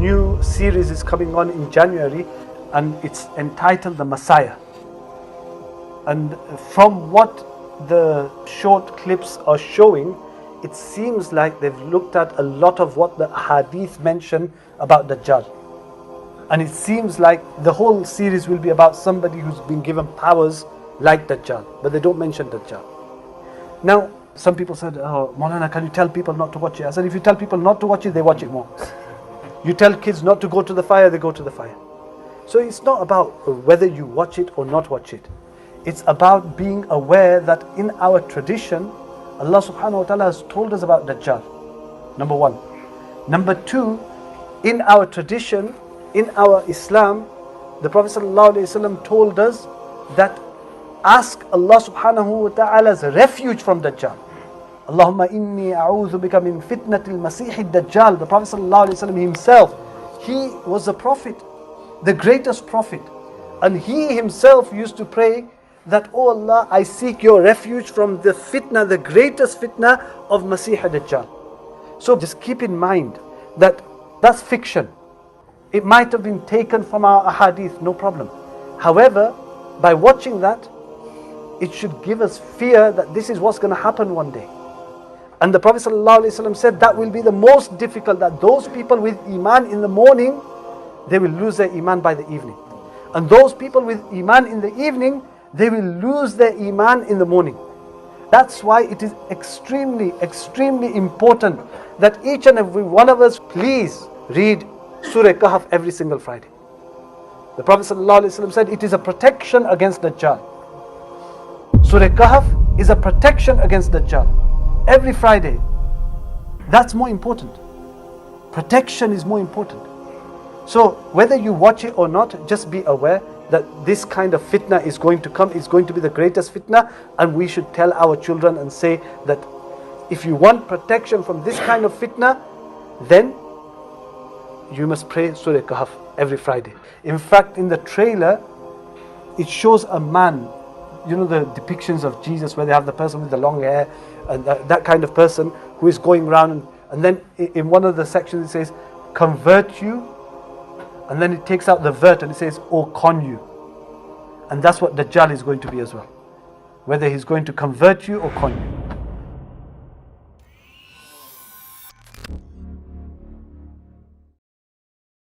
new series is coming on in January, and it's entitled The Messiah. And from what the short clips are showing, it seems like they've looked at a lot of what the hadith mention about Dajjal. And it seems like the whole series will be about somebody who's been given powers like Dajjal, but they don't mention Dajjal. Now, some people said, "Oh, Maulana, can you tell people not to watch it?" I said, if you tell people not to watch it, they watch it more. You tell kids not to go to the fire, they go to the fire. So it's not about whether you watch it or not watch it. It's about being aware that in our tradition, Allah subhanahu wa ta'ala has told us about Dajjal. Number one. Number two, in our tradition, in our Islam, the Prophet sallallahu alaihi wasallam told us that ask Allah subhanahu wa ta'ala's refuge from Dajjal. Allahumma inni a'udhu bika min fitnatil masih Dajjal. The Prophet sallallahu alaihi wasallam himself, he was a prophet, the greatest prophet. And he himself used to pray that, "Oh Allah, I seek your refuge from the fitna, the greatest fitna of Masih Dajjal." So just keep in mind that that's fiction. It might have been taken from our ahadith, no problem. However, by watching that, it should give us fear that this is what's going to happen one day. And the Prophet ﷺ said that will be the most difficult, that those people with iman in the morning, they will lose their iman by the evening. And those people with iman in the evening, they will lose their iman in the morning. That's why it is extremely, extremely important that each and every one of us please read Surah Kahf every single Friday. The Prophet ﷺ said it is a protection against Dajjal. Surah Kahf is a protection against Dajjal. Every Friday. That's more important. Protection is more important. So whether you watch it or not, just be aware that this kind of fitna is going to come. It's going to be the greatest fitna, and we should tell our children and say that if you want protection from this kind of fitna, then you must pray Surah Kahf every Friday. In fact, in the trailer, it shows a man, you know the depictions of Jesus where they have the person with the long hair and that kind of person who is going around, and then in one of the sections it says, "Convert you," and then it takes out the vert and it says, "or con you." And that's what Dajjal is going to be as well. Whether he's going to convert you or con you.